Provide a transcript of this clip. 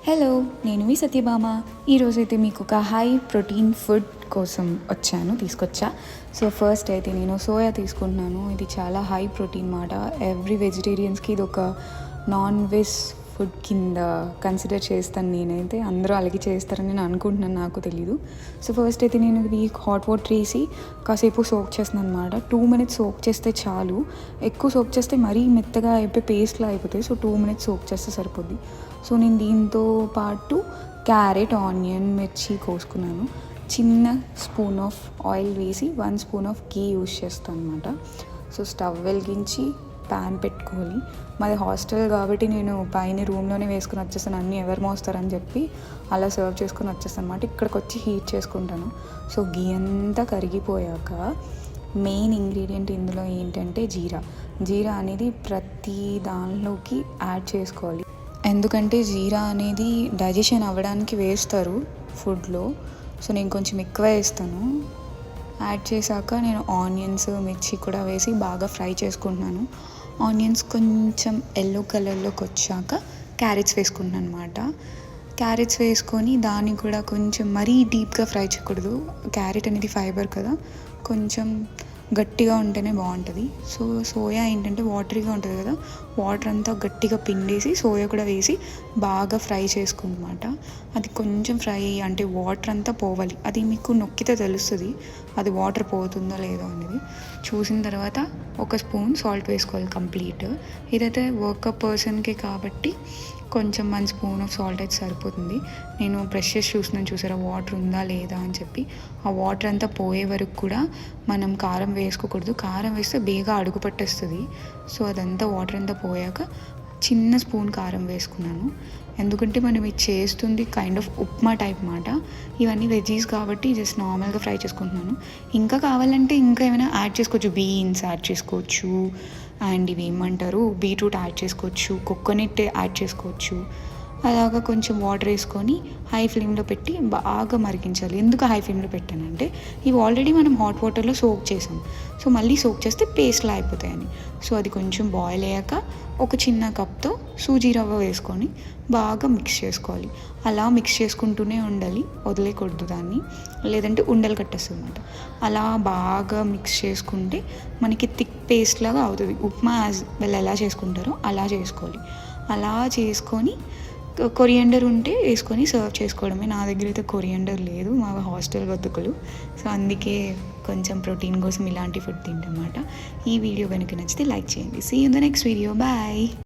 Hello, నేను మీ సత్యభామ. ఈరోజైతే మీకు ఒక హై ప్రోటీన్ ఫుడ్ కోసం తీసుకొచ్చా. సో ఫస్ట్ అయితే నేను సోయా తీసుకుంటున్నాను. ఇది చాలా హై ప్రోటీన్ మాట. ఎవ్రీ వెజిటేరియన్స్కి ఇది ఒక నాన్ వెజ్ ఫుడ్ కింద కన్సిడర్ చేస్తాను నేనైతే. అందరూ అలాగే చేస్తారని నేను అనుకుంటున్నాను, నాకు తెలీదు. సో ఫస్ట్ అయితే నేను ఇది హాట్ వాటర్ వేసి కాసేపు సోక్ చేస్తున్నాను అనమాట. 2 minutes సోక్ చేస్తే చాలు. ఎక్కువ సోక్ చేస్తే మరీ మెత్తగా అయిపోయి పేస్ట్లా అయిపోతాయి. సో 2 minutes సోక్ చేస్తే సరిపోద్ది. సో నేను దీంతో పాటు క్యారెట్, ఆనియన్, మిర్చి కోసుకున్నాను. చిన్న స్పూన్ ఆఫ్ ఆయిల్ వేసి 1 spoon ఆఫ్ గీ యూస్ చేస్తాను అనమాట. సో స్టవ్ వెలిగించి ప్యాన్ పెట్టుకోవాలి. మాది హాస్టల్ కాబట్టి నేను పైన రూమ్లోనే వేసుకుని వచ్చేస్తాను. అన్నీ ఎవరు మోస్తారని చెప్పి అలా సర్వ్ చేసుకుని వచ్చేస్తాను అనమాట. ఇక్కడికి వచ్చి హీట్ చేసుకుంటాను. సో గీ అంతా కరిగిపోయాక మెయిన్ ఇంగ్రీడియంట్ ఇందులో ఏంటంటే జీరా అనేది ప్రతి దానిలోకి యాడ్ చేసుకోవాలి. ఎందుకంటే జీరా అనేది డైజెషన్ అవ్వడానికి వేస్తారు ఫుడ్లో. సో నేను కొంచెం ఎక్కువ వేస్తాను. యాడ్ చేశాక నేను ఆనియన్స్, మిర్చి కూడా వేసి బాగా ఫ్రై చేసుకుంటున్నాను. ఆనియన్స్ కొంచెం ఎల్లో కలర్లోకి వచ్చాక క్యారెట్స్ వేసుకుంటున్నాను అనమాట. క్యారెట్స్ వేసుకొని దాన్ని కూడా కొంచెం మరీ డీప్గా ఫ్రై చేయకూడదు. క్యారెట్ అనేది ఫైబర్ కదా, కొంచెం గట్టిగా ఉంటేనే బాగుంటుంది. సో సోయా ఏంటంటే వాటరీగా ఉంటుంది కదా, వాటర్ అంతా గట్టిగా పిండేసి సోయా కూడా వేసి బాగా ఫ్రై చేసుకుందన్నమాట. అది కొంచెం ఫ్రై అంటే వాటర్ అంతా పోవాలి. అది మీకు నొక్కితే తెలుస్తుంది అది వాటర్ పోతుందో లేదో అనేది. చూసిన తర్వాత 1 spoon సాల్ట్ వేసుకోవాలి కంప్లీట్. ఇదైతే వర్కప్ పర్సన్కి కాబట్టి కొంచెం 1 spoon ఆఫ్ సాల్ట్ అయితే సరిపోతుంది. నేను బ్రష్ చేసి చూసారా వాటర్ ఉందా లేదా అని చెప్పి. ఆ వాటర్ అంతా పోయే వరకు కూడా మనం కారం వేసుకోకూడదు. కారం వేస్తే బేగా అడుగు పట్టేస్తుంది. సో అదంతా వాటర్ అంతా పోయాక చిన్న స్పూన్ కారం వేసుకున్నాను. ఎందుకంటే మనం ఇది చేస్తుంది కైండ్ ఆఫ్ ఉప్మా టైప్ మాట. ఇవన్నీ వెజీస్ కాబట్టి జస్ట్ నార్మల్గా ఫ్రై చేసుకుంటున్నాను. ఇంకా కావాలంటే ఇంకా ఏమైనా యాడ్ చేసుకోవచ్చు. బీన్స్ యాడ్ చేసుకోవచ్చు, అండ్ ఇవి ఏమంటారు బీట్రూట్ యాడ్ చేసుకోవచ్చు, కోకోనట్ యాడ్ చేసుకోవచ్చు. అలాగా కొంచెం వాటర్ వేసుకొని హై ఫ్లేమ్లో పెట్టి బాగా మరిగించాలి. ఎందుకు హై ఫ్లేమ్లో పెట్టానంటే ఇవి ఆల్రెడీ మనం హాట్ వాటర్లో సోక్ చేసాం. సో మళ్ళీ సోక్ చేస్తే పేస్ట్లా అయిపోతాయని. సో అది కొంచెం బాయిల్ అయ్యాక ఒక చిన్న కప్తో సూజీ రవ్వ వేసుకొని బాగా మిక్స్ చేసుకోవాలి. అలా మిక్స్ చేసుకుంటూనే ఉండాలి, వదిలేకూడదు దాన్ని, లేదంటే ఉండలు కట్టేస్తుంది అన్నమాట. అలా బాగా మిక్స్ చేసుకుంటే మనకి థిక్ పేస్ట్ లాగా అవుతుంది. ఉప్మా యాజ్ వెల్ ఎలా చేసుకుంటారో అలా చేసుకోవాలి. అలా చేసుకొని కొరియండర్ ఉంటే వేసుకొని సర్వ్ చేసుకోవడమే. నా దగ్గర అయితే కొరియండర్ లేదు, మా హాస్టల్ బతుకులు. సో అందుకే కొంచెం ప్రోటీన్ కోసం ఇలాంటి ఫుడ్ తింటామన్నమాట. ఈ వీడియో కనుక నచ్చితే లైక్ చేయండి. See you in the next video. Bye.